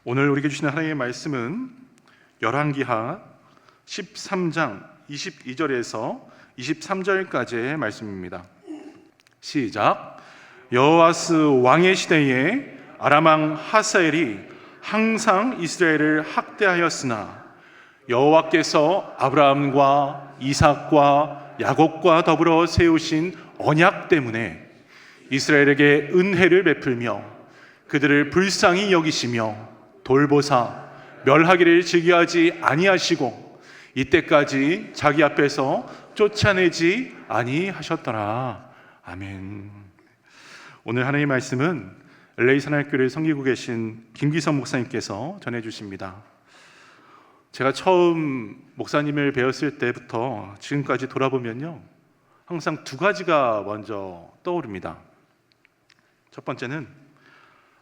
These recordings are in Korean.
오늘 우리에게 주시는 하나님의 말씀은 열왕기하 13장 22절에서 23절까지의 말씀입니다. 시작. 여호아스 왕의 시대에 아람 왕 하사엘이 항상 이스라엘을 학대하였으나 여호와께서 아브라함과 이삭과 야곱과 더불어 세우신 언약 때문에 이스라엘에게 은혜를 베풀며 그들을 불쌍히 여기시며 돌보사 멸하기를 즐겨하지 아니하시고 이때까지 자기 앞에서 쫓아내지 아니하셨더라. 아멘. 오늘 하나님의 말씀은 LA 산할교를 섬기고 계신 김기성 목사님께서 전해주십니다. 제가 처음 목사님을 배웠을 때부터 지금까지 돌아보면요, 항상 두 가지가 먼저 떠오릅니다. 첫 번째는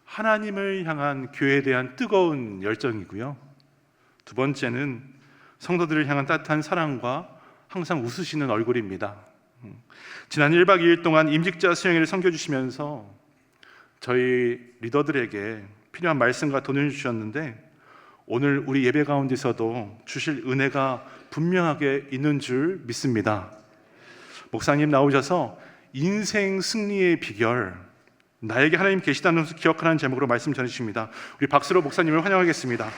하나님을 향한 교회에 대한 뜨거운 열정이고요, 두 번째는 성도들을 향한 따뜻한 사랑과 항상 웃으시는 얼굴입니다. 지난 1박 2일 동안 임직자 수양회를 섬겨주시면서 저희 리더들에게 필요한 말씀과 돈을 주셨는데, 오늘 우리 예배 가운데서도 주실 은혜가 분명하게 있는 줄 믿습니다. 목사님 나오셔서 인생 승리의 비결, 나에게 하나님 계시다는 것을 기억하는 제목으로 말씀 전해주십니다. 우리 박수로 목사님을 환영하겠습니다.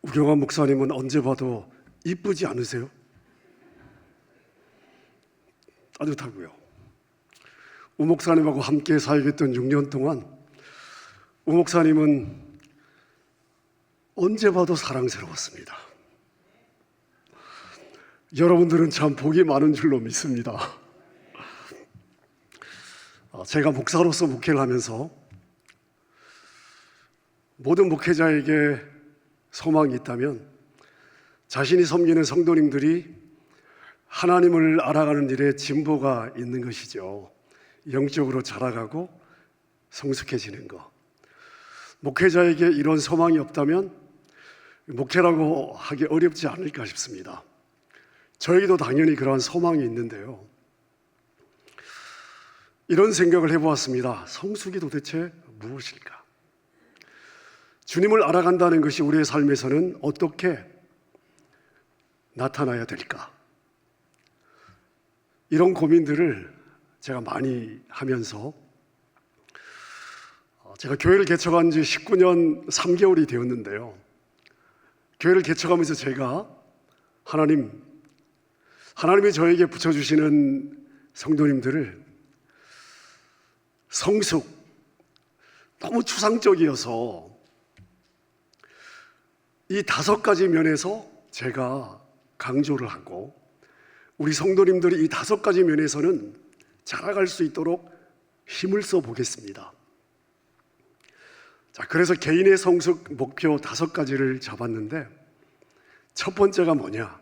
우경환 목사님은 언제 봐도 이쁘지 않으세요? 따뜻하고요. 우 목사님하고 함께 사역했던 6년 동안 우 목사님은 언제 봐도 사랑스러웠습니다. 여러분들은 참 복이 많은 줄로 믿습니다. 제가 목사로서 목회를 하면서 모든 목회자에게 소망이 있다면 자신이 섬기는 성도님들이 하나님을 알아가는 일에 진보가 있는 것이죠. 영적으로 자라가고 성숙해지는 것. 목회자에게 이런 소망이 없다면 목회라고 하기 어렵지 않을까 싶습니다. 저에게도 당연히 그러한 소망이 있는데요, 이런 생각을 해보았습니다. 성숙이 도대체 무엇일까? 주님을 알아간다는 것이 우리의 삶에서는 어떻게 나타나야 될까? 이런 고민들을 제가 많이 하면서 제가 교회를 개척한 지 19년 3개월이 되었는데요, 교회를 개척하면서 제가 하나님이 저에게 붙여주시는 성도님들을 성숙, 너무 추상적이어서 이 5가지 면에서 제가 강조를 하고 우리 성도님들이 이 5가지 면에서는 자라갈 수 있도록 힘을 써 보겠습니다. 자, 그래서 개인의 성숙 목표 5가지를 잡았는데, 첫 번째가 뭐냐?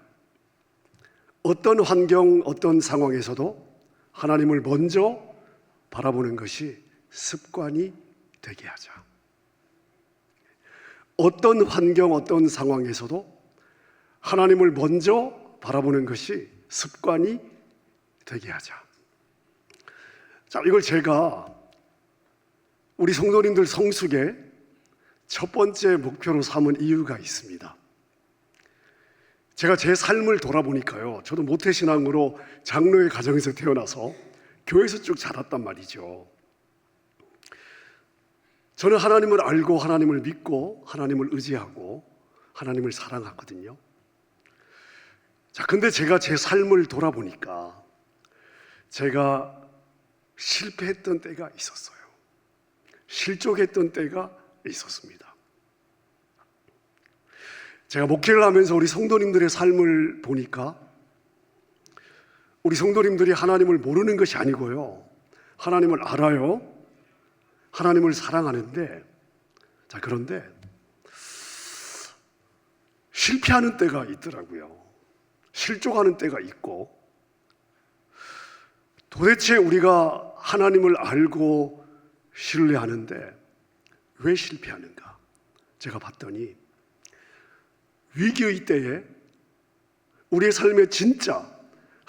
어떤 환경, 어떤 상황에서도 하나님을 먼저 바라보는 것이 습관이 되게 하자. 어떤 환경, 어떤 상황에서도 하나님을 먼저 바라보는 것이 습관이 되게 하자. 자, 이걸 제가 우리 성도님들 성숙의 첫 번째 목표로 삼은 이유가 있습니다. 제가 제 삶을 돌아보니까요, 저도 모태신앙으로 장로의 가정에서 태어나서 교회에서 쭉 자랐단 말이죠. 저는 하나님을 알고 하나님을 믿고 하나님을 의지하고 하나님을 사랑하거든요. 자, 근데 제가 제 삶을 돌아보니까 제가 실패했던 때가 있었어요. 실족했던 때가 있었습니다. 제가 목회를 하면서 우리 성도님들의 삶을 보니까 우리 성도님들이 하나님을 모르는 것이 아니고요, 하나님을 알아요. 하나님을 사랑하는데, 자, 그런데 실패하는 때가 있더라고요. 실족하는 때가 있고, 도대체 우리가 하나님을 알고 신뢰하는데 왜 실패하는가? 제가 봤더니 위기의 때에 우리의 삶에 진짜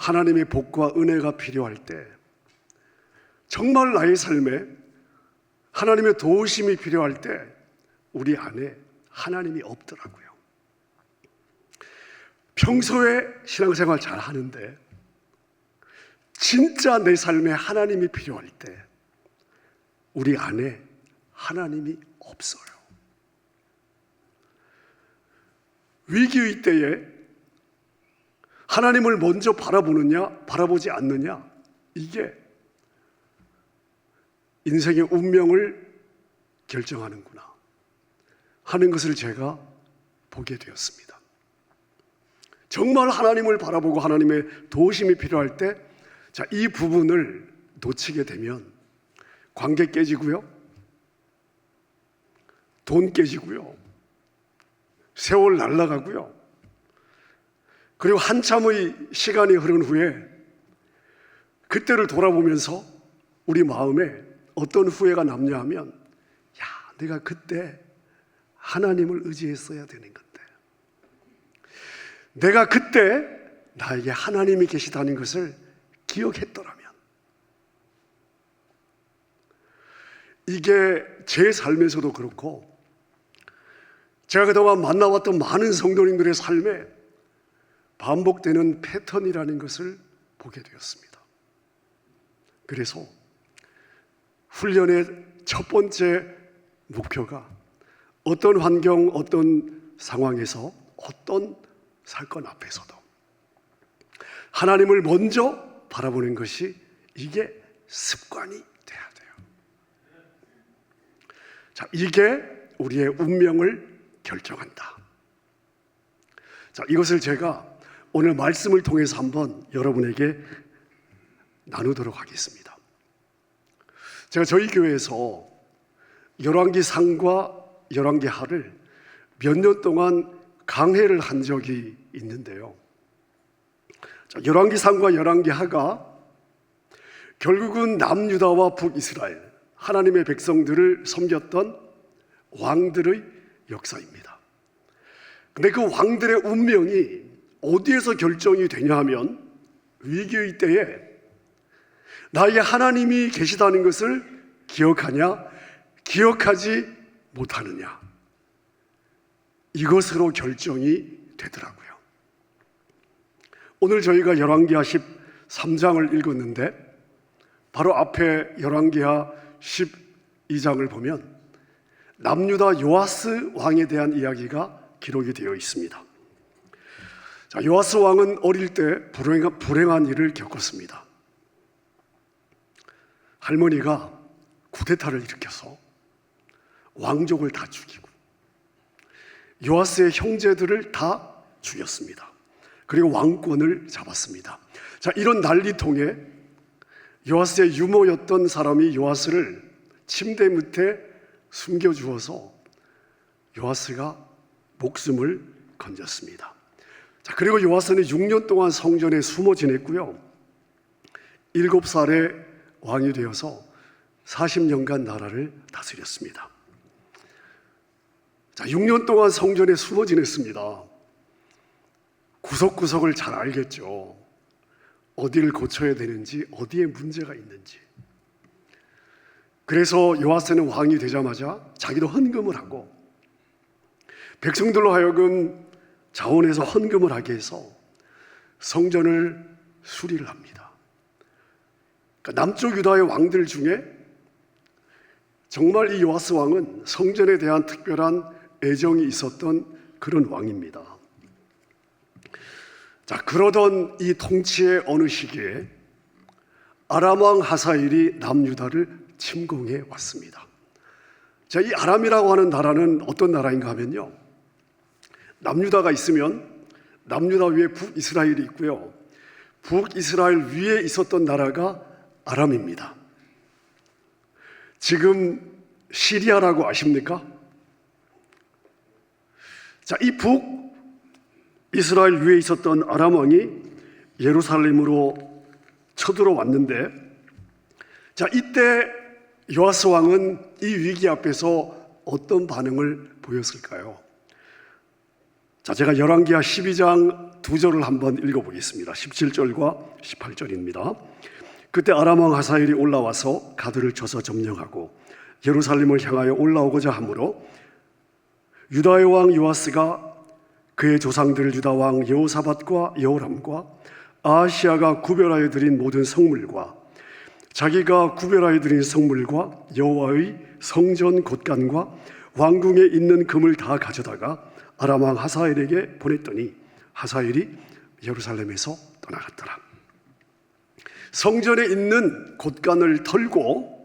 하나님의 복과 은혜가 필요할 때, 정말 나의 삶에 하나님의 도우심이 필요할 때 우리 안에 하나님이 없더라고요. 평소에 신앙생활 잘 하는데 진짜 내 삶에 하나님이 필요할 때 우리 안에 하나님이 없어요. 위기의 때에 하나님을 먼저 바라보느냐, 바라보지 않느냐, 이게 인생의 운명을 결정하는구나 하는 것을 제가 보게 되었습니다. 정말 하나님을 바라보고 하나님의 도우심이 필요할 때, 자, 이 부분을 놓치게 되면 관계 깨지고요, 돈 깨지고요, 세월 날아가고요, 그리고 한참의 시간이 흐른 후에 그때를 돌아보면서 우리 마음에 어떤 후회가 남냐 하면, 야, 내가 그때 하나님을 의지했어야 되는 건데, 내가 그때 나에게 하나님이 계시다는 것을 기억했더라면. 이게 제 삶에서도 그렇고 제가 그동안 만나왔던 많은 성도님들의 삶에 반복되는 패턴이라는 것을 보게 되었습니다. 그래서 훈련의 첫 번째 목표가 어떤 환경, 어떤 상황에서, 어떤 사건 앞에서도 하나님을 먼저 바라보는 것이, 이게 습관이 돼야 돼요. 자, 이게 우리의 운명을 결정한다. 자, 이것을 제가 오늘 말씀을 통해서 한번 여러분에게 나누도록 하겠습니다. 제가 저희 교회에서 열왕기 상과 열왕기 하를 몇 년 동안 강해를 한 적이 있는데요. 자, 열왕기 상과 열왕기 하가 결국은 남유다와 북이스라엘, 하나님의 백성들을 섬겼던 왕들의 역사입니다. 근데 그 왕들의 운명이 어디에서 결정이 되냐 하면, 위기의 때에 나에게 하나님이 계시다는 것을 기억하냐, 기억하지 못하느냐, 이것으로 결정이 되더라고요. 오늘 저희가 열왕기하 13장을 읽었는데 바로 앞에 열왕기하 12장을 보면 남유다 요아스 왕에 대한 이야기가 기록이 되어 있습니다. 자, 요아스 왕은 어릴 때 불행한 일을 겪었습니다. 할머니가 쿠데타를 일으켜서 왕족을 다 죽이고 요아스의 형제들을 다 죽였습니다. 그리고 왕권을 잡았습니다. 자, 이런 난리통에 요아스의 유모였던 사람이 요아스를 침대 밑에 숨겨주어서 요아스가 목숨을 건졌습니다. 자, 그리고 요아스는 6년 동안 성전에 숨어 지냈고요, 7살에 왕이 되어서 40년간 나라를 다스렸습니다. 자, 6년 동안 성전에 숨어 지냈습니다. 구석구석을 잘 알겠죠. 어디를 고쳐야 되는지, 어디에 문제가 있는지. 그래서 요아스는 왕이 되자마자 자기도 헌금을 하고 백성들로 하여금 자원해서 헌금을 하게 해서 성전을 수리를 합니다. 그러니까 남쪽 유다의 왕들 중에 정말 이 요아스 왕은 성전에 대한 특별한 애정이 있었던 그런 왕입니다. 자, 그러던 이 통치의 어느 시기에 아람 왕 하사엘이 남유다를 침공해 왔습니다. 자, 이 아람이라고 하는 나라는 어떤 나라인가 하면요, 남유다가 있으면 남유다 위에 북이스라엘이 있고요, 북이스라엘 위에 있었던 나라가 아람입니다. 지금 시리아라고 아십니까? 자, 이 북이스라엘 위에 있었던 아람 왕이 예루살렘으로 쳐들어왔는데, 자, 이때 요아스 왕은 이 위기 앞에서 어떤 반응을 보였을까요? 자, 제가 열왕기하 12장 두 절을 한번 읽어보겠습니다. 17절과 18절입니다. 그때 아람 왕 하사엘이 올라와서 가드를 쳐서 점령하고 예루살렘을 향하여 올라오고자 하므로 유다의 왕 요아스가 그의 조상들 유다 왕 여호사밧과 여호람과 아하시야가 구별하여 드린 모든 성물과 자기가 구별하여 드린 성물과 여호와의 성전 곳간과 왕궁에 있는 금을 다 가져다가 아람 왕 하사엘에게 보냈더니 하사엘이 예루살렘에서 떠나갔더라. 성전에 있는 곳간을 털고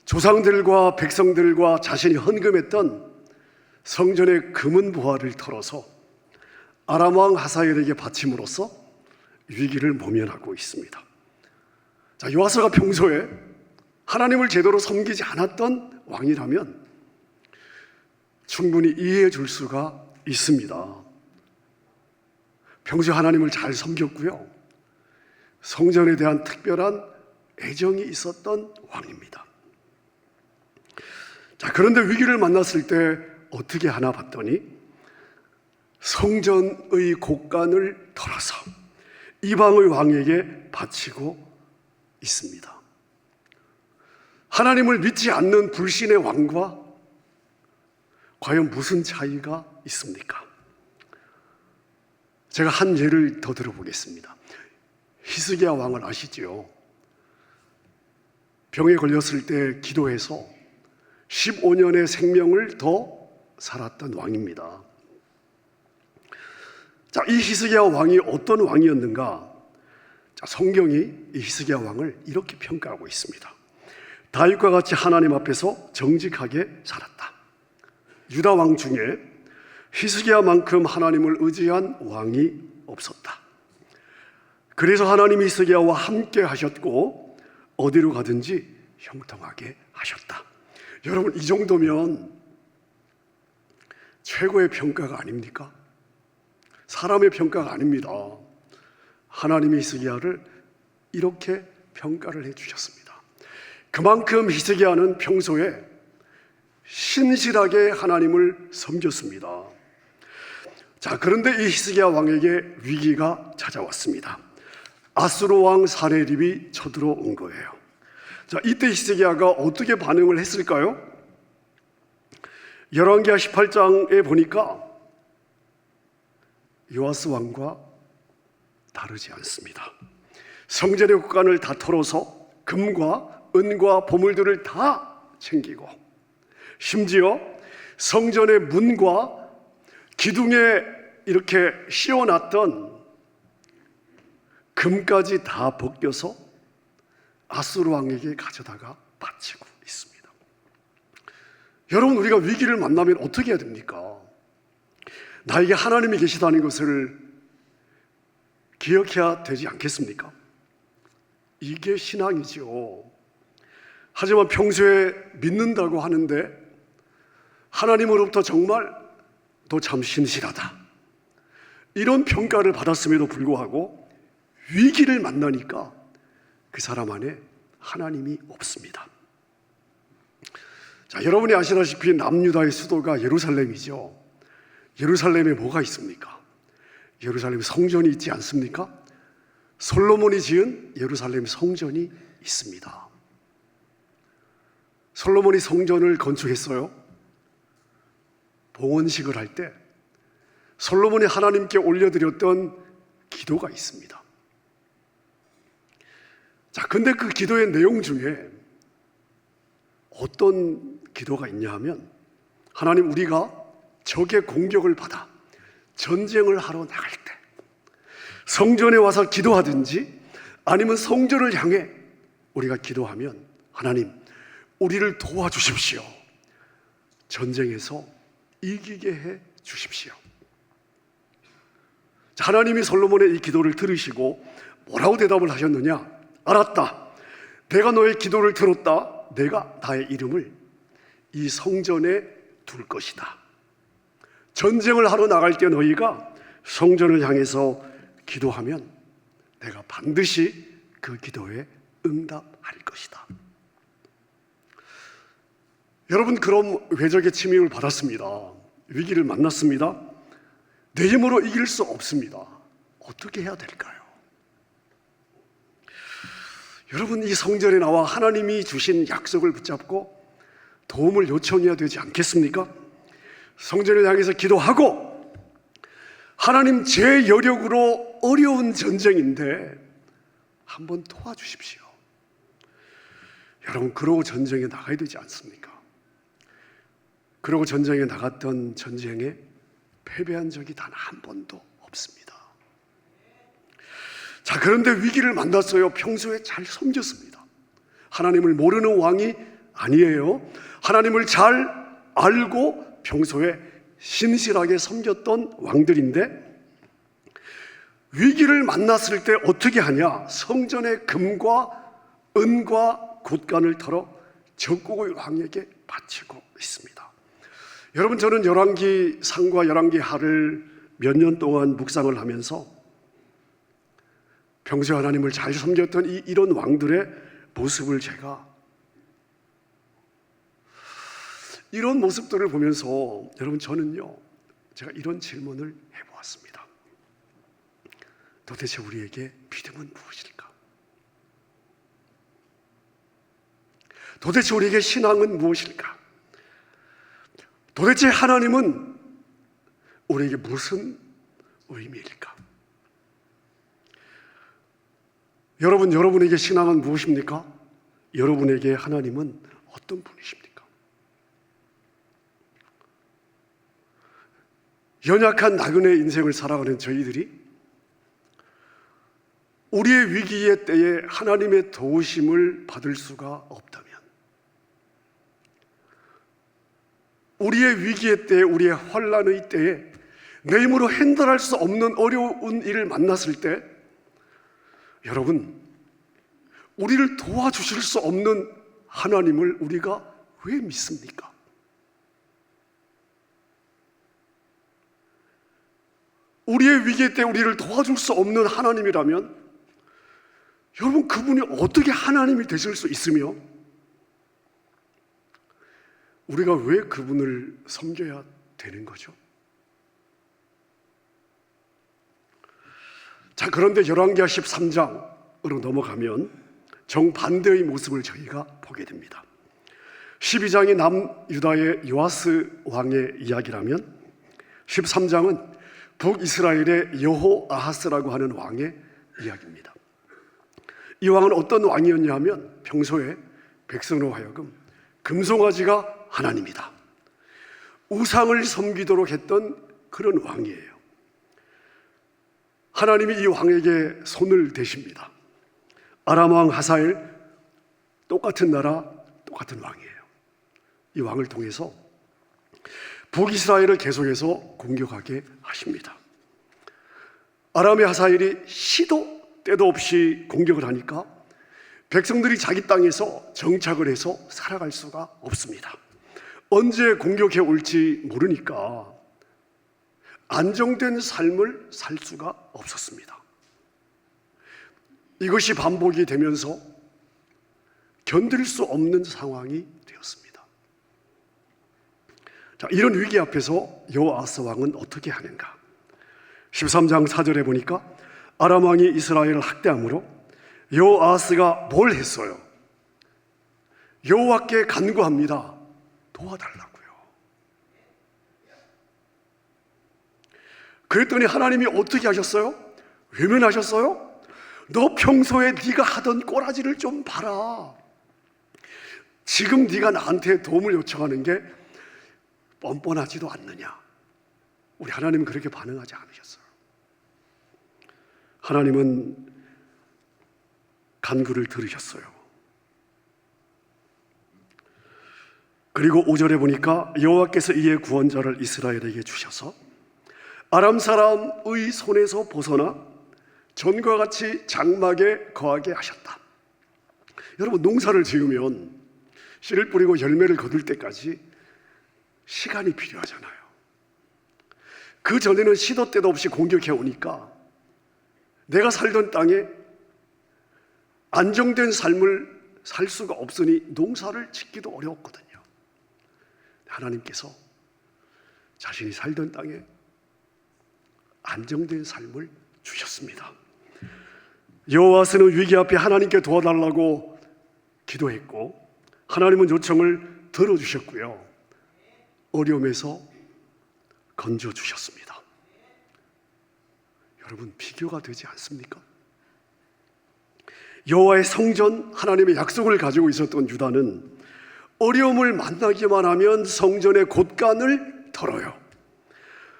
조상들과 백성들과 자신이 헌금했던 성전의 금은 보화를 털어서 아람 왕 하사엘에게 바침으로써 위기를 모면하고 있습니다. 자, 요아스가 평소에 하나님을 제대로 섬기지 않았던 왕이라면 충분히 이해해 줄 수가 있습니다. 평소에 하나님을 잘 섬겼고요, 성전에 대한 특별한 애정이 있었던 왕입니다. 자, 그런데 위기를 만났을 때 어떻게 하나 봤더니 성전의 곳간을 털어서 이방의 왕에게 바치고 있습니다. 하나님을 믿지 않는 불신의 왕과 과연 무슨 차이가 있습니까? 제가 한 예를 더 들어보겠습니다. 히스기야 왕을 아시죠? 병에 걸렸을 때 기도해서 15년의 생명을 더 살았던 왕입니다. 자, 이 히스기야 왕이 어떤 왕이었는가? 자, 성경이 이 히스기야 왕을 이렇게 평가하고 있습니다. 다윗과 같이 하나님 앞에서 정직하게 살았다. 유다 왕 중에 히스기야만큼 하나님을 의지한 왕이 없었다. 그래서 하나님이 히스기야와 함께 하셨고 어디로 가든지 형통하게 하셨다. 여러분, 이 정도면 최고의 평가가 아닙니까? 사람의 평가가 아닙니다. 하나님이 히스기야를 이렇게 평가를 해주셨습니다. 그만큼 히스기야는 평소에 신실하게 하나님을 섬겼습니다. 자, 그런데 이 히스기야 왕에게 위기가 찾아왔습니다. 아수르 왕 사네립이 쳐들어온 거예요. 자, 이때 히스기야가 어떻게 반응을 했을까요? 열왕기하 18장에 보니까 요아스 왕과 다르지 않습니다. 성전의 곳간을 다 털어서 금과 은과 보물들을 다 챙기고, 심지어 성전의 문과 기둥에 이렇게 씌워놨던 금까지 다 벗겨서 아수르 왕에게 가져다가 바치고 있습니다. 여러분, 우리가 위기를 만나면 어떻게 해야 됩니까? 나에게 하나님이 계시다는 것을 기억해야 되지 않겠습니까? 이게 신앙이죠. 하지만 평소에 믿는다고 하는데 하나님으로부터 정말 너 참 신실하다, 이런 평가를 받았음에도 불구하고 위기를 만나니까 그 사람 안에 하나님이 없습니다. 자, 여러분이 아시다시피 남유다의 수도가 예루살렘이죠. 예루살렘에 뭐가 있습니까? 예루살렘 성전이 있지 않습니까? 솔로몬이 지은 예루살렘 성전이 있습니다. 솔로몬이 성전을 건축했어요. 봉헌식을 할 때 솔로몬이 하나님께 올려드렸던 기도가 있습니다. 자, 근데 그 기도의 내용 중에 어떤 기도가 있냐 하면, 하나님, 우리가 적의 공격을 받아 전쟁을 하러 나갈 때 성전에 와서 기도하든지 아니면 성전을 향해 우리가 기도하면, 하나님, 우리를 도와주십시오. 전쟁에서 이기게 해 주십시오. 하나님이 솔로몬의 이 기도를 들으시고 뭐라고 대답을 하셨느냐? 알았다. 내가 너의 기도를 들었다. 내가 나의 이름을 이 성전에 둘 것이다. 전쟁을 하러 나갈 때 너희가 성전을 향해서 기도하면 내가 반드시 그 기도에 응답할 것이다. 여러분, 그럼 외적의 침입을 받았습니다. 위기를 만났습니다. 내 힘으로 이길 수 없습니다. 어떻게 해야 될까요? 여러분, 이 성전에 나와 하나님이 주신 약속을 붙잡고 도움을 요청해야 되지 않겠습니까? 성전을 향해서 기도하고, 하나님, 제 여력으로 어려운 전쟁인데 한번 도와주십시오. 여러분, 그러고 전쟁에 나가야 되지 않습니까? 그러고 전쟁에 나갔던 전쟁에 패배한 적이 단 한 번도 없습니다. 자, 그런데 위기를 만났어요. 평소에 잘 섬겼습니다. 하나님을 모르는 왕이 아니에요. 하나님을 잘 알고 평소에 신실하게 섬겼던 왕들인데, 위기를 만났을 때 어떻게 하냐? 성전의 금과 은과 곶간을 털어 적국의 왕에게 바치고 있습니다. 여러분, 저는 열왕기 상과 열왕기 하를 몇 년 동안 묵상을 하면서 평소에 하나님을 잘 섬겼던 이런 왕들의 모습을 이런 모습들을 보면서, 여러분, 저는요, 제가 이런 질문을 해보았습니다. 도대체 우리에게 믿음은 무엇일까? 도대체 우리에게 신앙은 무엇일까? 도대체 하나님은 우리에게 무슨 의미일까? 여러분, 여러분에게 신앙은 무엇입니까? 여러분에게 하나님은 어떤 분이십니까? 연약한 나그네 인생을 살아가는 저희들이 우리의 위기의 때에 하나님의 도우심을 받을 수가 없다면, 우리의 위기의 때에, 우리의 환난의 때에 내 힘으로 핸들할 수 없는 어려운 일을 만났을 때, 여러분, 우리를 도와주실 수 없는 하나님을 우리가 왜 믿습니까? 우리의 위기의 때 우리를 도와줄 수 없는 하나님이라면, 여러분, 그분이 어떻게 하나님이 되실 수 있으며, 우리가 왜 그분을 섬겨야 되는 거죠? 자, 그런데 열왕기하 13장으로 넘어가면 정반대의 모습을 저희가 보게 됩니다. 12장이 남유다의 요아스 왕의 이야기라면 13장은 북이스라엘의 여호아하스라고 하는 왕의 이야기입니다. 이 왕은 어떤 왕이었냐 하면, 평소에 백성으로 하여금 금송아지가 하나님이다, 우상을 섬기도록 했던 그런 왕이에요. 하나님이 이 왕에게 손을 대십니다. 아람 왕 하사엘, 똑같은 나라, 똑같은 왕이에요. 이 왕을 통해서 북이스라엘을 계속해서 공격하게 하십니다. 아람의 하사엘이 시도 때도 없이 공격을 하니까 백성들이 자기 땅에서 정착을 해서 살아갈 수가 없습니다. 언제 공격해 올지 모르니까 안정된 삶을 살 수가 없었습니다. 이것이 반복이 되면서 견딜 수 없는 상황이 되었습니다. 자, 이런 위기 앞에서 여호아스 왕은 어떻게 하는가? 13장 4절에 보니까 아람 왕이 이스라엘을 학대함으로 여호아스가 뭘 했어요? 여호와께 간구합니다. 도와달라고요. 그랬더니 하나님이 어떻게 하셨어요? 외면하셨어요? 너 평소에 네가 하던 꼬라지를 좀 봐라. 지금 네가 나한테 도움을 요청하는 게 뻔뻔하지도 않느냐? 우리 하나님은 그렇게 반응하지 않으셨어요. 하나님은 간구를 들으셨어요. 그리고 5절에 보니까 여호와께서 이에 구원자를 이스라엘에게 주셔서 아람 사람의 손에서 벗어나 전과 같이 장막에 거하게 하셨다. 여러분, 농사를 지으면 씨를 뿌리고 열매를 거둘 때까지 시간이 필요하잖아요. 그 전에는 시도 때도 없이 공격해 오니까 내가 살던 땅에 안정된 삶을 살 수가 없으니 농사를 짓기도 어려웠거든요. 하나님께서 자신이 살던 땅에 안정된 삶을 주셨습니다. 여호와스는 위기 앞에 하나님께 도와달라고 기도했고 하나님은 요청을 들어주셨고요. 어려움에서 건져주셨습니다. 여러분, 비교가 되지 않습니까? 여호와의 성전, 하나님의 약속을 가지고 있었던 유다는 어려움을 만나기만 하면 성전의 곳간을 털어요.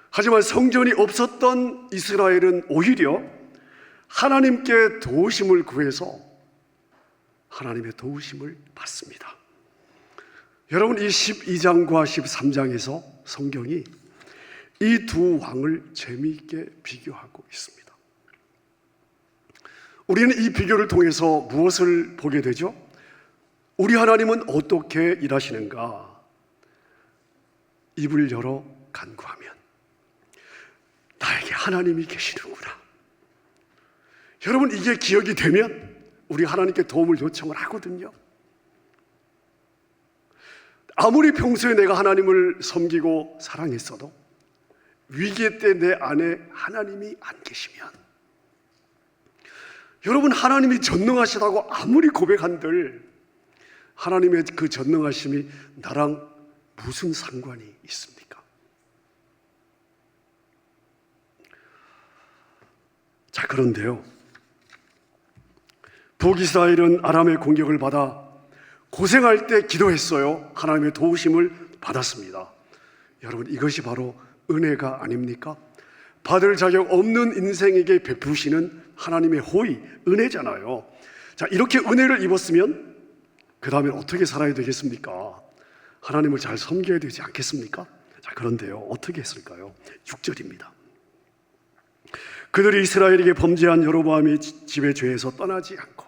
하지만 성전이 없었던 이스라엘은 오히려 하나님께 도우심을 구해서 하나님의 도우심을 받습니다. 여러분, 이 12장과 13장에서 성경이 이 두 왕을 재미있게 비교하고 있습니다. 우리는 이 비교를 통해서 무엇을 보게 되죠? 우리 하나님은 어떻게 일하시는가? 입을 열어 간구하면 나에게 하나님이 계시는구나. 여러분, 이게 기억이 되면 우리 하나님께 도움을 요청을 하거든요. 아무리 평소에 내가 하나님을 섬기고 사랑했어도 위기 때 내 안에 하나님이 안 계시면, 여러분, 하나님이 전능하시다고 아무리 고백한들 하나님의 그 전능하심이 나랑 무슨 상관이 있습니까? 자, 그런데요, 북이스라엘은 아람의 공격을 받아 고생할 때 기도했어요. 하나님의 도우심을 받았습니다. 여러분, 이것이 바로 은혜가 아닙니까? 받을 자격 없는 인생에게 베푸시는 하나님의 호의, 은혜잖아요. 자, 이렇게 은혜를 입었으면 그 다음에 어떻게 살아야 되겠습니까? 하나님을 잘 섬겨야 되지 않겠습니까? 자, 그런데요, 어떻게 했을까요? 6절입니다. 그들이 이스라엘에게 범죄한 여로보암이 집의 죄에서 떠나지 않고,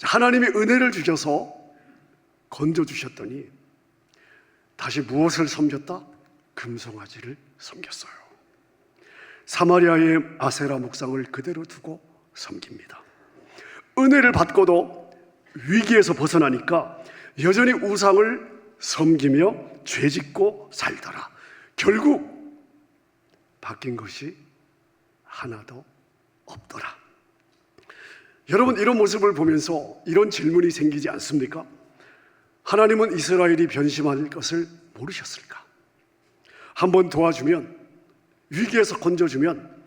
하나님이 은혜를 주셔서 건져주셨더니 다시 무엇을 섬겼다? 금송아지를 섬겼어요. 사마리아의 아세라 목상을 그대로 두고 섬깁니다. 은혜를 받고도 위기에서 벗어나니까 여전히 우상을 섬기며 죄짓고 살더라. 결국 바뀐 것이 하나도 없더라. 여러분, 이런 모습을 보면서 이런 질문이 생기지 않습니까? 하나님은 이스라엘이 변심할 것을 모르셨을까? 한번 도와주면, 위기에서 건져주면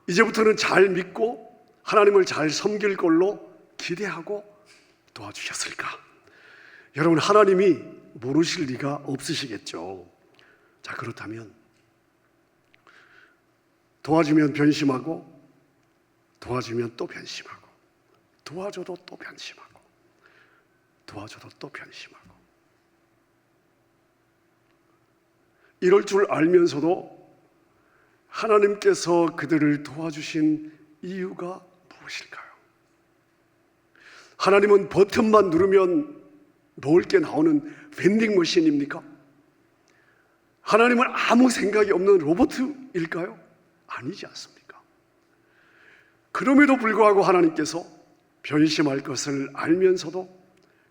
이제부터는 잘 믿고 하나님을 잘 섬길 걸로 기대하고 도와주셨을까? 여러분, 하나님이 모르실 리가 없으시겠죠. 자, 그렇다면 도와주면 변심하고, 도와주면 또 변심하고, 도와줘도 또 변심하고, 도와줘도 또 변심하고, 이럴 줄 알면서도 하나님께서 그들을 도와주신 이유가 무엇일까요? 하나님은 버튼만 누르면 먹을 게 나오는 vending 머신입니까? 하나님은 아무 생각이 없는 로봇일까요? 아니지 않습니까? 그럼에도 불구하고 하나님께서 변심할 것을 알면서도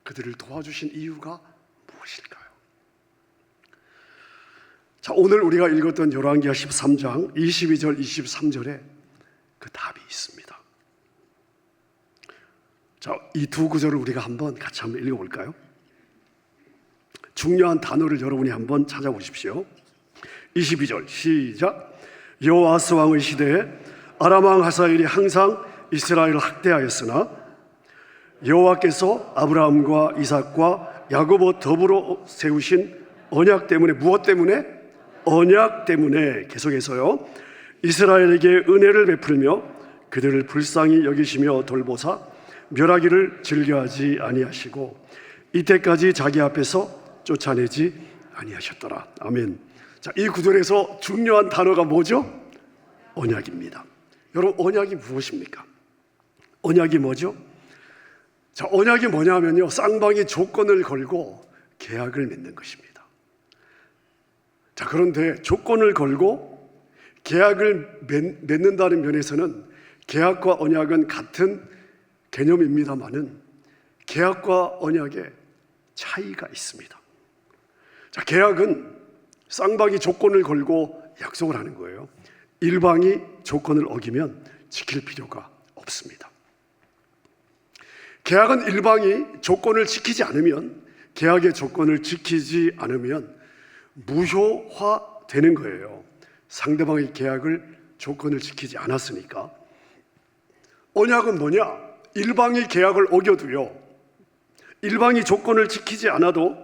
그들을 도와주신 이유가 무엇일까요? 자, 오늘 우리가 읽었던 열왕기하 13장 22절 23절에 그 답이 있습니다. 자, 이 두 구절을 우리가 한번 같이 한번 읽어볼까요? 중요한 단어를 여러분이 한번 찾아보십시오. 22절 시작. 여호아스 왕의 시대에 아람 왕 하사엘이 항상 이스라엘을 학대하였으나 여호와께서 아브라함과 이삭과 야고보 더불어 세우신 언약 때문에, 무엇 때문에? 언약 때문에 계속해서요, 이스라엘에게 은혜를 베풀며 그들을 불쌍히 여기시며 돌보사 멸하기를 즐겨하지 아니하시고 이때까지 자기 앞에서 쫓아내지 아니하셨더라. 아멘. 자, 이 구절에서 중요한 단어가 뭐죠? 언약입니다. 여러분, 언약이 무엇입니까? 언약이 뭐죠? 자, 언약이 뭐냐면요, 쌍방이 조건을 걸고 계약을 맺는 것입니다. 자, 그런데 조건을 걸고 계약을 맺는다는 면에서는 계약과 언약은 같은 개념입니다만은 계약과 언약에 차이가 있습니다. 자, 계약은 쌍방이 조건을 걸고 약속을 하는 거예요. 일방이 조건을 어기면 지킬 필요가 없습니다. 계약은 일방이 조건을 지키지 않으면, 계약의 조건을 지키지 않으면 무효화되는 거예요. 상대방의 계약을 조건을 지키지 않았으니까. 언약은 뭐냐? 일방이 계약을 어겨도요, 일방이 조건을 지키지 않아도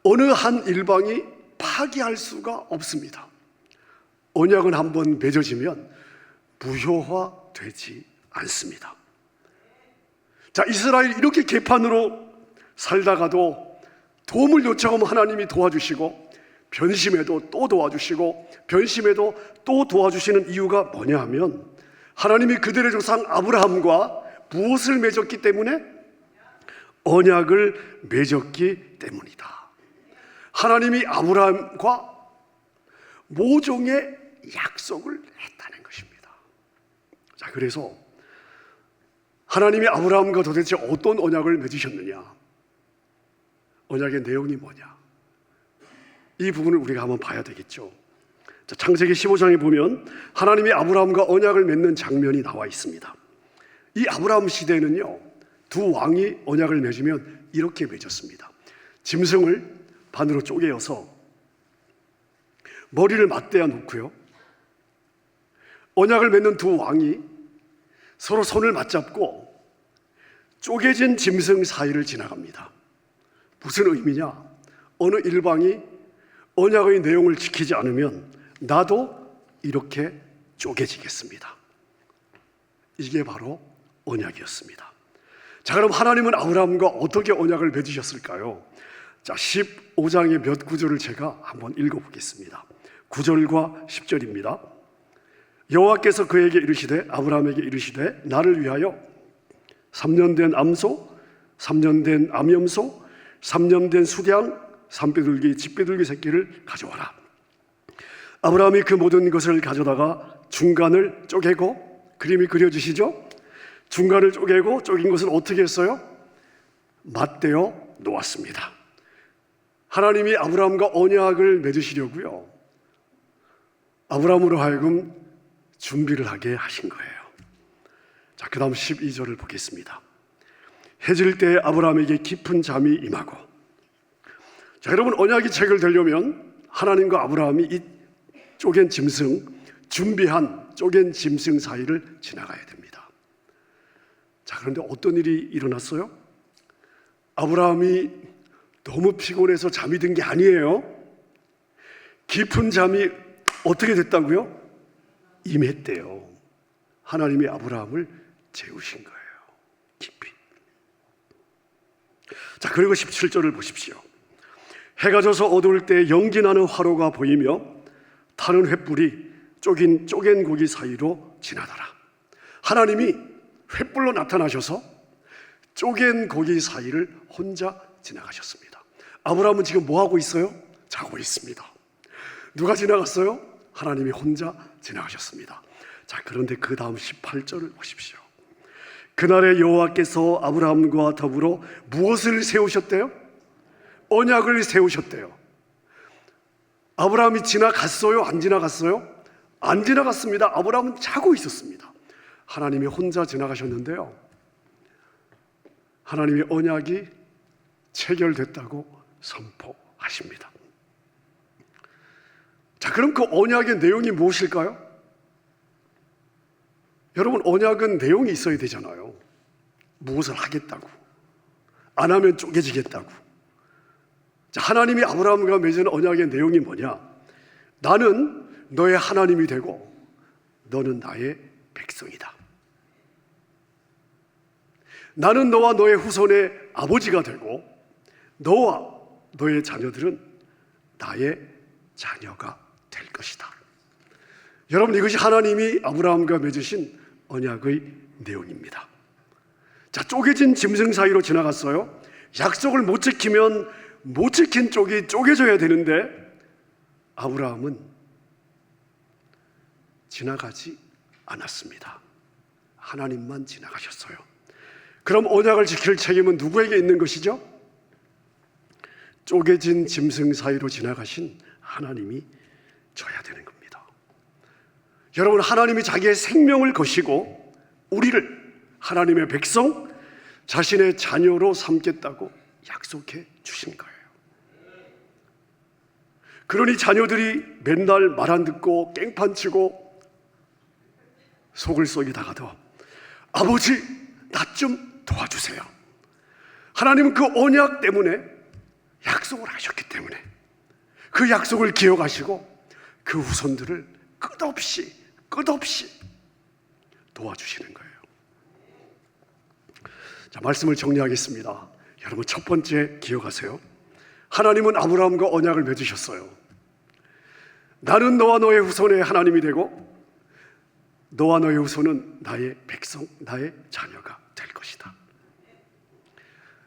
어느 한 일방이 파기할 수가 없습니다. 언약은 한번 맺어지면 무효화되지 않습니다. 자, 이스라엘이 이렇게 개판으로 살다가도 도움을 요청하면 하나님이 도와주시고, 변심해도 또 도와주시고, 변심해도 또 도와주시는 이유가 뭐냐 하면, 하나님이 그들의 조상 아브라함과 무엇을 맺었기 때문에? 언약을 맺었기 때문이다. 하나님이 아브라함과 모종의 약속을 했다는 것입니다. 자, 그래서 하나님이 아브라함과 도대체 어떤 언약을 맺으셨느냐? 언약의 내용이 뭐냐? 이 부분을 우리가 한번 봐야 되겠죠. 자, 창세기 15장에 보면 하나님이 아브라함과 언약을 맺는 장면이 나와 있습니다. 이 아브라함 시대에는요, 두 왕이 언약을 맺으면 이렇게 맺었습니다. 짐승을 반으로 쪼개어서 머리를 맞대어 놓고요, 언약을 맺는 두 왕이 서로 손을 맞잡고 쪼개진 짐승 사이를 지나갑니다. 무슨 의미냐? 어느 일방이 언약의 내용을 지키지 않으면 나도 이렇게 쪼개지겠습니다. 이게 바로 언약이었습니다. 자, 그럼 하나님은 아브라함과 어떻게 언약을 맺으셨을까요? 자, 15장의 몇 구절을 제가 한번 읽어보겠습니다. 9절과 10절입니다. 여호와께서 그에게 이르시되, 아브라함에게 이르시되, 나를 위하여 3년 된 암소, 3년 된 암염소, 3년 된 수량, 산비둘기, 집비둘기 새끼를 가져와라. 아브라함이 그 모든 것을 가져다가 중간을 쪼개고, 그림이 그려지시죠? 중간을 쪼개고, 쪼갠 것을 어떻게 했어요? 맞대어 놓았습니다. 하나님이 아브라함과 언약을 맺으시려고요, 아브라함으로 하여금 준비를 하게 하신 거예요. 자, 그 다음 12절을 보겠습니다. 해질 때 아브라함에게 깊은 잠이 임하고. 자, 여러분, 언약이 체결되려면 하나님과 아브라함이 이 쪼갠 짐승, 준비한 쪼갠 짐승 사이를 지나가야 됩니다. 자, 그런데 어떤 일이 일어났어요? 아브라함이 너무 피곤해서 잠이 든 게 아니에요. 깊은 잠이 어떻게 됐다고요? 임했대요. 하나님이 아브라함을 재우신 거예요, 깊이. 자, 그리고 17절을 보십시오. 해가 져서 어두울 때 연기나는 화로가 보이며 타는 횃불이 쪼갠 고기 사이로 지나더라. 하나님이 횃불로 나타나셔서 쪼갠 고기 사이를 혼자 지나가셨습니다. 아브라함은 지금 뭐 하고 있어요? 자고 있습니다. 누가 지나갔어요? 하나님이 혼자 지나가셨습니다. 자, 그런데 그 다음 18절을 보십시오. 그날에 여호와께서 아브라함과 더불어 무엇을 세우셨대요? 언약을 세우셨대요. 아브라함이 지나갔어요? 안 지나갔어요? 안 지나갔습니다. 아브라함은 자고 있었습니다. 하나님이 혼자 지나가셨는데요, 하나님의 언약이 체결됐다고 선포하십니다. 자, 그럼 그 언약의 내용이 무엇일까요? 여러분, 언약은 내용이 있어야 되잖아요. 무엇을 하겠다고, 안 하면 쪼개지겠다고. 자, 하나님이 아브라함과 맺은 언약의 내용이 뭐냐? 나는 너의 하나님이 되고 너는 나의 백성이다. 나는 너와 너의 후손의 아버지가 되고 너와 너의 자녀들은 나의 자녀가 될 것이다. 여러분, 이것이 하나님이 아브라함과 맺으신 언약의 내용입니다. 자, 쪼개진 짐승 사이로 지나갔어요. 약속을 못 지키면 못 지킨 쪽이 쪼개져야 되는데 아브라함은 지나가지 않았습니다. 하나님만 지나가셨어요. 그럼 언약을 지킬 책임은 누구에게 있는 것이죠? 쪼개진 짐승 사이로 지나가신 하나님이 져야 되는 겁니다. 여러분, 하나님이 자기의 생명을 거시고 우리를 하나님의 백성, 자신의 자녀로 삼겠다고 약속해 주신 거예요. 그러니 자녀들이 맨날 말 안 듣고 깽판 치고 속을 썩이다가도 아버지, 나 좀 도와주세요. 하나님은 그 언약 때문에 약속을 하셨기 때문에 그 약속을 기억하시고 그 후손들을 끝없이 도와주시는 거예요. 자, 말씀을 정리하겠습니다. 여러분, 첫 번째 기억하세요. 하나님은 아브라함과 언약을 맺으셨어요. 나는 너와 너의 후손의 하나님이 되고 너와 너의 후손은 나의 백성, 나의 자녀가 될 것이다.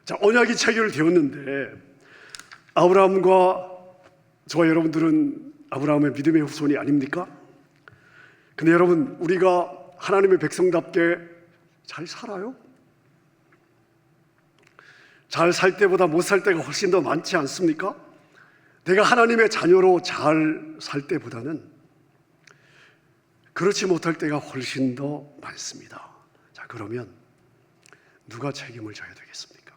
자, 언약이 체결되었는데 아브라함과 저와 여러분들은 아브라함의 믿음의 후손이 아닙니까? 근데 여러분, 우리가 하나님의 백성답게 잘 살아요? 잘 살 때보다 못 살 때가 훨씬 더 많지 않습니까? 내가 하나님의 자녀로 잘 살 때보다는 그렇지 못할 때가 훨씬 더 많습니다. 자, 그러면 누가 책임을 져야 되겠습니까?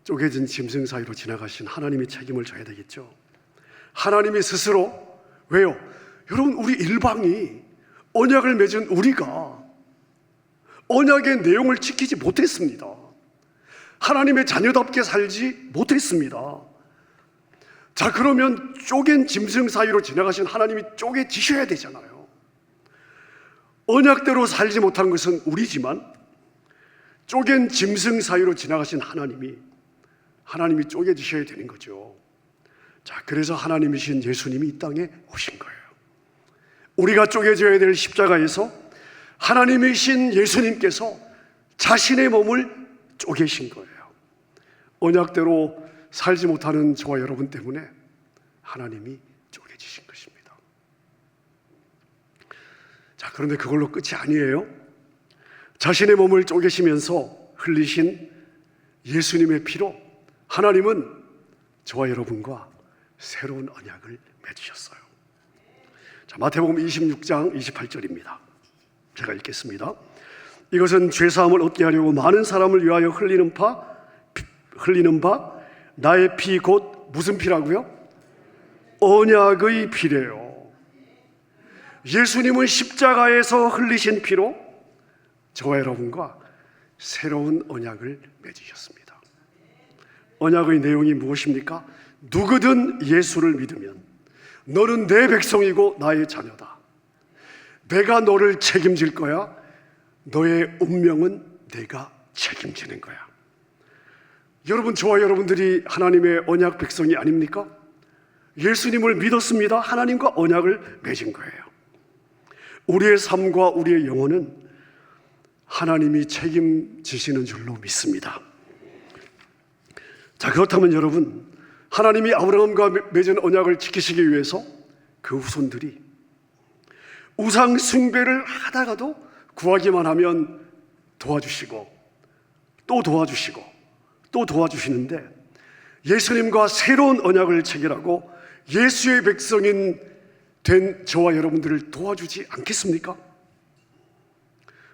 쪼개진 짐승 사이로 지나가신 하나님이 책임을 져야 되겠죠. 하나님이 스스로. 왜요? 여러분, 우리 일방이, 언약을 맺은 우리가 언약의 내용을 지키지 못했습니다. 하나님의 자녀답게 살지 못했습니다. 자, 그러면 쪼갠 짐승 사이로 지나가신 하나님이 쪼개지셔야 되잖아요. 언약대로 살지 못한 것은 우리지만 쪼갠 짐승 사이로 지나가신 하나님이 쪼개지셔야 되는 거죠. 자, 그래서 하나님이신 예수님이 이 땅에 오신 거예요. 우리가 쪼개져야 될 십자가에서 하나님이신 예수님께서 자신의 몸을 쪼개신 거예요. 언약대로 살지 못하는 저와 여러분 때문에 하나님이 쪼개지신 것입니다. 자, 그런데 그걸로 끝이 아니에요. 자신의 몸을 쪼개시면서 흘리신 예수님의 피로 하나님은 저와 여러분과 새로운 언약을 맺으셨어요. 자, 마태복음 26장 28절입니다. 제가 읽겠습니다. 이것은 죄사함을 얻게 하려고 많은 사람을 위하여 흘리는 바 나의 피 곧 무슨 피라고요? 언약의 피래요. 예수님은 십자가에서 흘리신 피로 저와 여러분과 새로운 언약을 맺으셨습니다. 언약의 내용이 무엇입니까? 누구든 예수를 믿으면 너는 내 백성이고 나의 자녀다. 내가 너를 책임질 거야. 너의 운명은 내가 책임지는 거야. 여러분, 저와 여러분들이 하나님의 언약 백성이 아닙니까? 예수님을 믿었습니다. 하나님과 언약을 맺은 거예요. 우리의 삶과 우리의 영혼은 하나님이 책임지시는 줄로 믿습니다. 자, 그렇다면 여러분, 하나님이 아브라함과 맺은 언약을 지키시기 위해서 그 후손들이 우상 숭배를 하다가도 구하기만 하면 도와주시고 또 도와주시고 또 도와주시는데, 예수님과 새로운 언약을 체결하고 예수의 백성인 된 저와 여러분들을 도와주지 않겠습니까?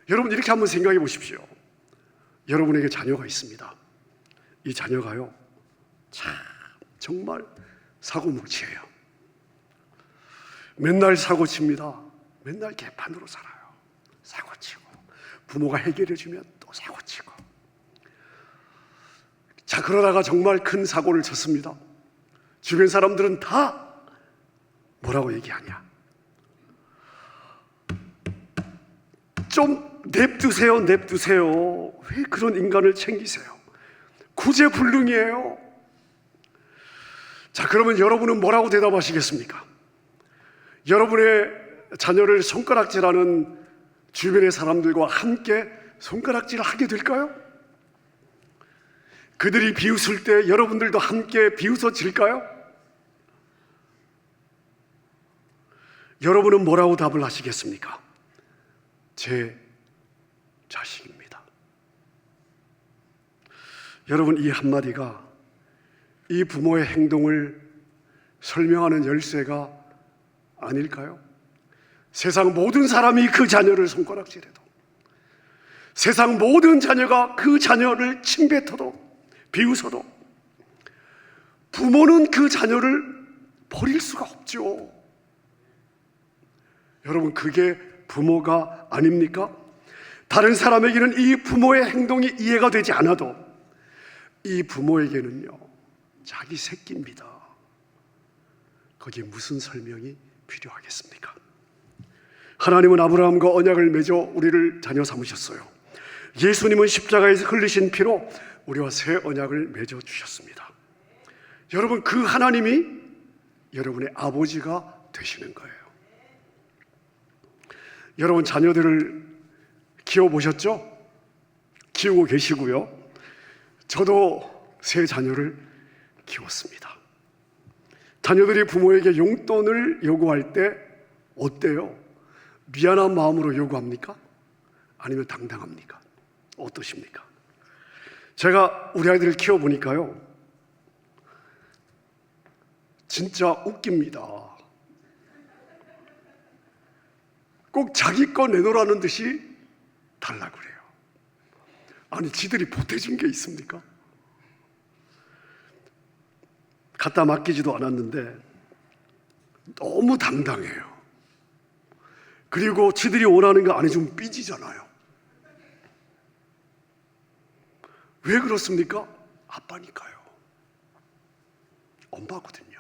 여러분, 이렇게 한번 생각해 보십시오. 여러분에게 자녀가 있습니다. 이 자녀가요, 참 정말 사고뭉치예요. 맨날 사고칩니다. 맨날 개판으로 살아요. 사고치고 부모가 해결해 주면 또 사고치고. 자, 그러다가 정말 큰 사고를 쳤습니다. 주변 사람들은 다 뭐라고 얘기하냐? 좀 냅두세요. 왜 그런 인간을 챙기세요? 구제불능이에요. 자, 그러면 여러분은 뭐라고 대답하시겠습니까? 여러분의 자녀를 손가락질하는 주변의 사람들과 함께 손가락질을 하게 될까요? 그들이 비웃을 때 여러분들도 함께 비웃어질까요? 여러분은 뭐라고 답을 하시겠습니까? 제 자식입니다. 여러분, 이 한마디가 이 부모의 행동을 설명하는 열쇠가 아닐까요? 세상 모든 사람이 그 자녀를 손가락질해도, 세상 모든 자녀가 그 자녀를 침뱉어도 비웃어도 부모는 그 자녀를 버릴 수가 없죠. 여러분, 그게 부모가 아닙니까? 다른 사람에게는 이 부모의 행동이 이해가 되지 않아도 이 부모에게는요, 자기 새끼입니다. 거기에 무슨 설명이 필요하겠습니까? 하나님은 아브라함과 언약을 맺어 우리를 자녀 삼으셨어요. 예수님은 십자가에서 흘리신 피로 우리와 새 언약을 맺어 주셨습니다. 여러분, 그 하나님이 여러분의 아버지가 되시는 거예요. 여러분, 자녀들을 키워보셨죠? 키우고 계시고요. 저도 새 자녀를 키웠습니다. 자녀들이 부모에게 용돈을 요구할 때 어때요? 미안한 마음으로 요구합니까? 아니면 당당합니까? 어떠십니까? 제가 우리 아이들을 키워보니까요, 진짜 웃깁니다. 꼭 자기 거 내놓으라는 듯이 달라고 그래요. 아니, 지들이 보태준 게 있습니까? 갖다 맡기지도 않았는데 너무 당당해요. 그리고 지들이 원하는 거 안 해주면 삐지잖아요. 왜 그렇습니까? 아빠니까요. 엄마거든요.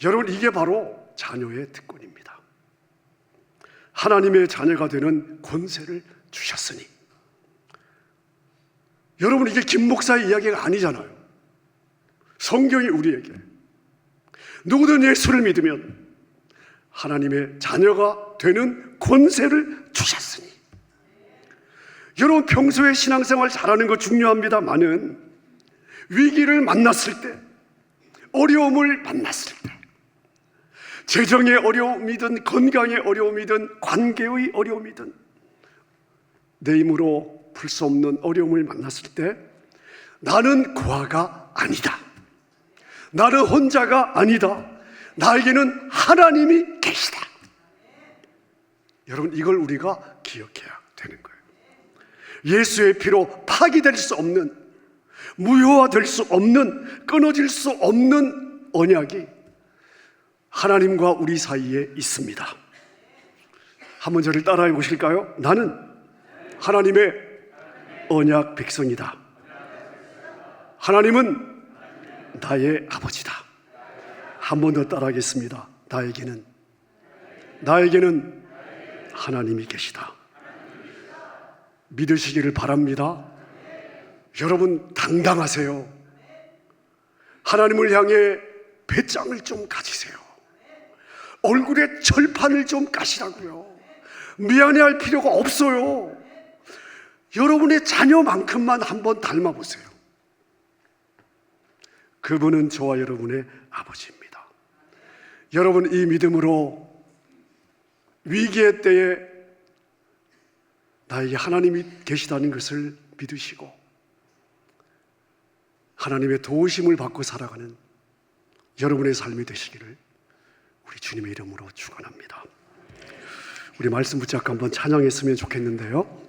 여러분, 이게 바로 자녀의 특권입니다. 하나님의 자녀가 되는 권세를 주셨으니. 여러분, 이게 김 목사의 이야기가 아니잖아요. 성경이 우리에게 누구든 예수를 믿으면 하나님의 자녀가 되는 권세를 주셨으니. 여러분, 평소에 신앙생활 잘하는 거 중요합니다만은 위기를 만났을 때, 어려움을 만났을 때, 재정의 어려움이든 건강의 어려움이든 관계의 어려움이든 내 힘으로 풀 수 없는 어려움을 만났을 때 나는 고아가 아니다, 나는 혼자가 아니다, 나에게는 하나님이 계시다. 여러분, 이걸 우리가 기억해야 되는 거예요. 예수의 피로 파기될 수 없는, 무효화될 수 없는, 끊어질 수 없는 언약이 하나님과 우리 사이에 있습니다. 한번 저를 따라해 보실까요? 나는 하나님의 언약 백성이다. 하나님은 나의 아버지다. 한 번 더 따라하겠습니다. 나에게는 하나님이 계시다. 믿으시기를 바랍니다. 여러분, 당당하세요. 하나님을 향해 배짱을 좀 가지세요. 얼굴에 철판을 좀 까시라고요. 미안해할 필요가 없어요. 여러분의 자녀만큼만 한번 닮아보세요. 그분은 저와 여러분의 아버지입니다. 여러분, 이 믿음으로 위기의 때에 나에게 하나님이 계시다는 것을 믿으시고 하나님의 도우심을 받고 살아가는 여러분의 삶이 되시기를 우리 주님의 이름으로 축원합니다. 우리 말씀 붙잡고 한번 찬양했으면 좋겠는데요.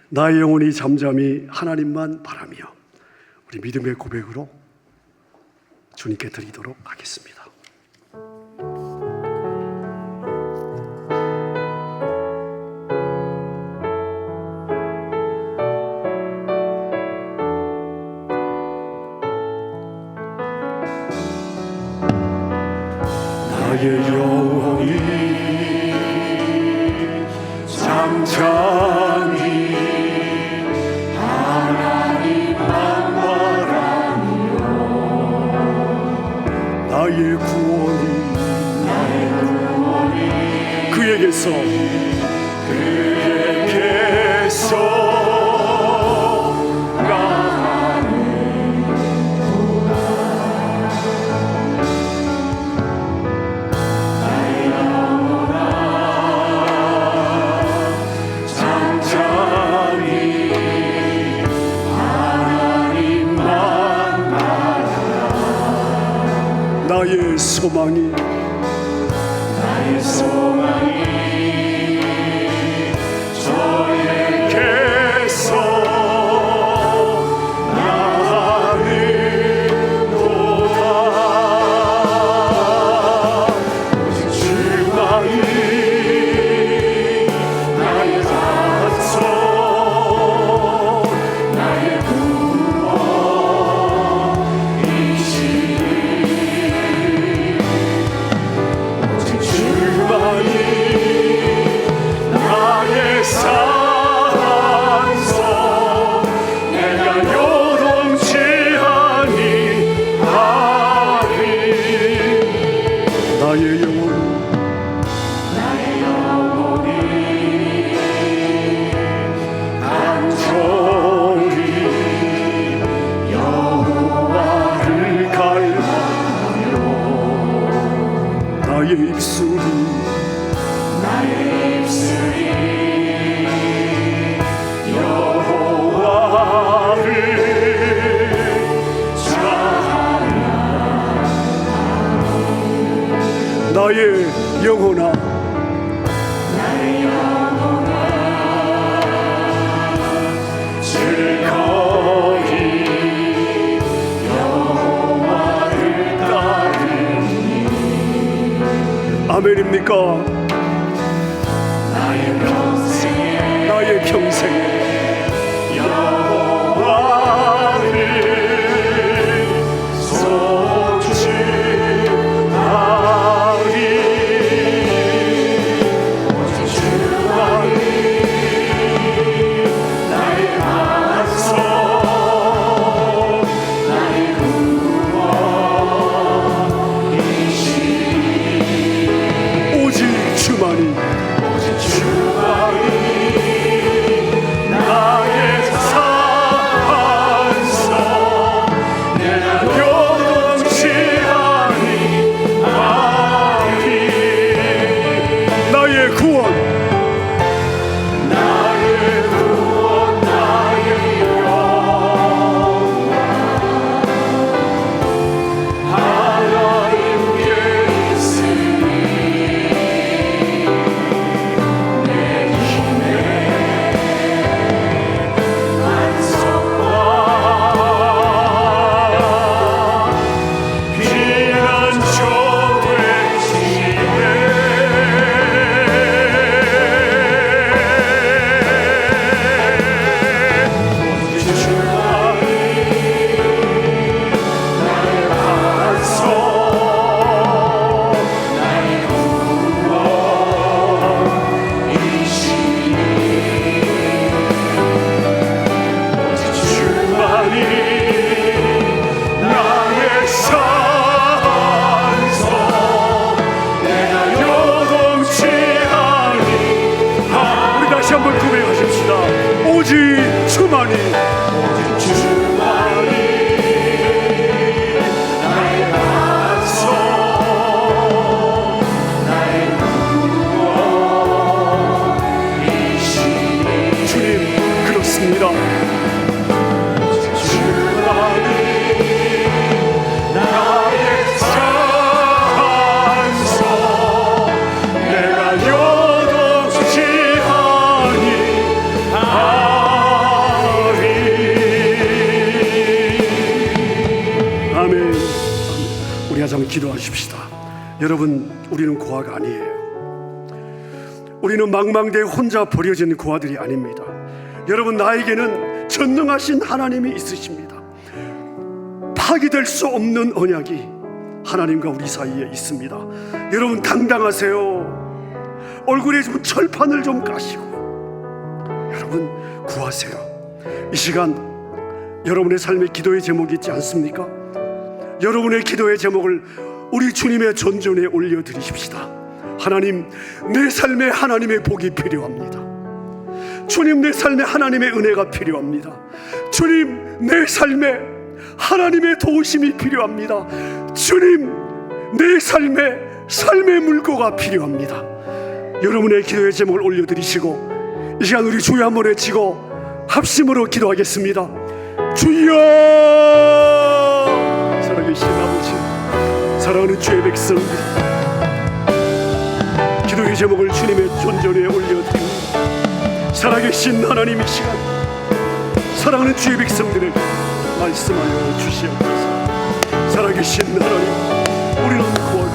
나의 영혼이 잠잠히 하나님만 바라며, 우리 믿음의 고백으로 주님께 드리도록 하겠습니다. 나의 영혼이 잠잠히 하나님만 바라며, 나의 구원이 그에게서 나의 소망이 나의 영혼아, 즐거이 여호와를 따르니. 아멘입니까? 나의 평생에 여호와를 송축하리. 오직 주만이 나의 반석, 나의 구원이시니. 오직 주만이 나의 산성, 내가 요동치하니 아니. 나의 구원, 나의 영광 하나님께 있으니. 내 힘의 반석과 피난처 되시네. 오직 주만이 나의 반석, 나의 구원이시니. 오직 주만이 나의 산성, 내가 요동치하니. 우리 다시 한번 고백하십시다. 오직 주만이, 오직 주만이 나의 반석, 나의 구원이시니. 주님, 그렇습니다. 주만이 나의 산성, 내가 요동치하니 아리. 아멘. 우리 한번 기도하십시다. 여러분, 우리는 고아가 아니에요. 우리는 망망대해 혼자 버려진 고아들이 아닙니다. 여러분, 나에게는 전능하신 하나님이 있으십니다. 파기될 수 없는 언약이 하나님과 우리 사이에 있습니다. 여러분, 당당하세요. 얼굴에 좀 철판을 좀 까시고 여러분, 구하세요. 이 시간 여러분의 삶에 기도의 제목이 있지 않습니까? 여러분의 기도의 제목을 우리 주님의 전전에 올려드리십시다. 하나님, 내 삶에 하나님의 복이 필요합니다. 주님, 내 삶에 하나님의 은혜가 필요합니다. 주님, 내 삶에 하나님의 도우심이 필요합니다. 주님, 내 삶에 삶의 물고가 필요합니다. 여러분의 기도의 제목을 올려드리시고 이 시간 우리 주여 한번 외치고 합심으로 기도하겠습니다. 주여! 살아계신 아버지, 사랑하는 주의 백성들, 기도의 제목을 주님의 존전에 올려드립니다. 살아계신 하나님, 이 시간 사랑하는 주의 백성들을 말씀하여 주시옵소서. 살아계신 하나님, 우리는 구하가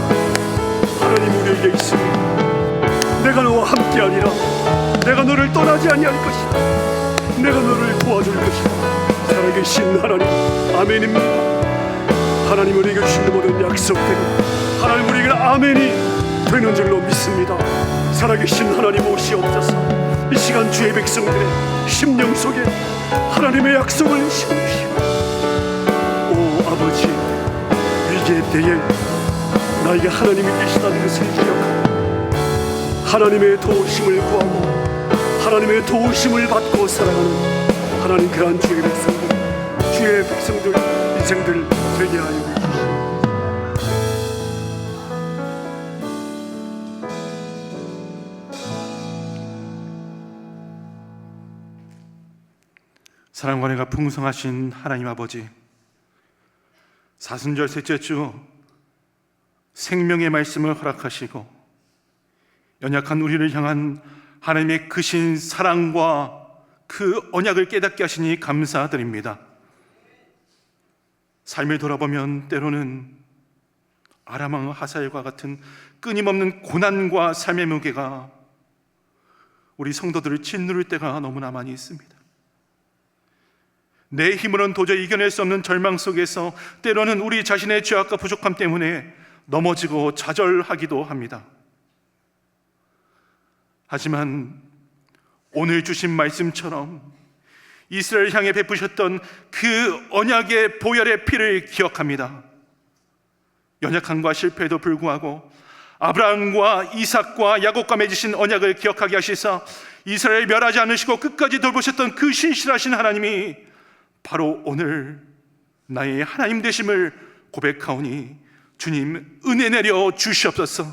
하나님 우리에게 있으니 내가 너와 함께하리라. 내가 너를 떠나지 아니할 것이다. 내가 너를 도와줄 것이다. 살아계신 하나님, 아멘입니다. 하나님 우리에게 주신 모든 약속들이 하나님 우리에게 아멘이 되는 줄로 믿습니다. 살아계신 하나님 오시옵소서. 이 시간 주의 백성들의 심령 속에 하나님의 약속을 심으시오. 오 아버지, 위기의 때에 나에게 하나님이 계시다는 것을 기억하고 하나님의 도우심을 구하고 하나님의 도우심을 받고 살아가는 하나님, 그러한 주의 백성들 인생들 되게 하여 주시옵소서. 사랑과 은혜가 풍성하신 하나님 아버지, 사순절 셋째 주 생명의 말씀을 허락하시고 연약한 우리를 향한 하나님의 크신 사랑과 그 언약을 깨닫게 하시니 감사드립니다. 삶을 돌아보면 때로는 아람 왕 하사엘과 같은 끊임없는 고난과 삶의 무게가 우리 성도들을 짓누를 때가 너무나 많이 있습니다. 내 힘으로는 도저히 이겨낼 수 없는 절망 속에서 때로는 우리 자신의 죄악과 부족함 때문에 넘어지고 좌절하기도 합니다. 하지만 오늘 주신 말씀처럼 이스라엘 향해 베푸셨던 그 언약의 보혈의 피를 기억합니다. 연약함과 실패에도 불구하고 아브라함과 이삭과 야곱과 맺으신 언약을 기억하게 하시사 이스라엘 멸하지 않으시고 끝까지 돌보셨던 그 신실하신 하나님이 바로 오늘 나의 하나님 되심을 고백하오니 주님 은혜 내려 주시옵소서.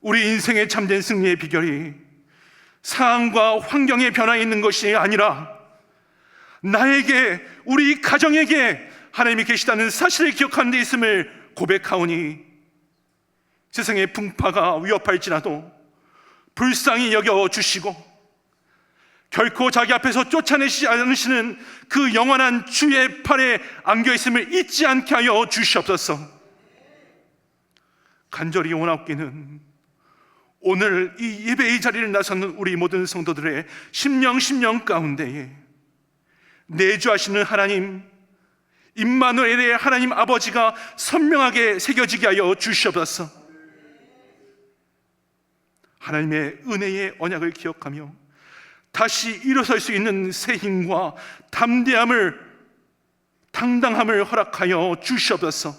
우리 인생의 참된 승리의 비결이 상황과 환경의 변화에 있는 것이 아니라 나에게, 우리 가정에게 하나님이 계시다는 사실을 기억하는 데 있음을 고백하오니 세상의 풍파가 위협할지라도 불쌍히 여겨주시고 결코 자기 앞에서 쫓아내시지 않으시는 그 영원한 주의 팔에 안겨있음을 잊지 않게 하여 주시옵소서. 간절히 원하옵기는 오늘 이 예배의 자리를 나서는 우리 모든 성도들의 심령 가운데에 내주하시는 하나님, 임마누엘의 하나님 아버지가 선명하게 새겨지게 하여 주시옵소서. 하나님의 은혜의 언약을 기억하며 다시 일어설 수 있는 새 힘과 당당함을 허락하여 주시옵소서.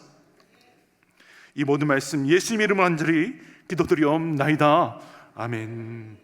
이 모든 말씀 예수님 이름으로 간절히 기도드리옵나이다. 아멘.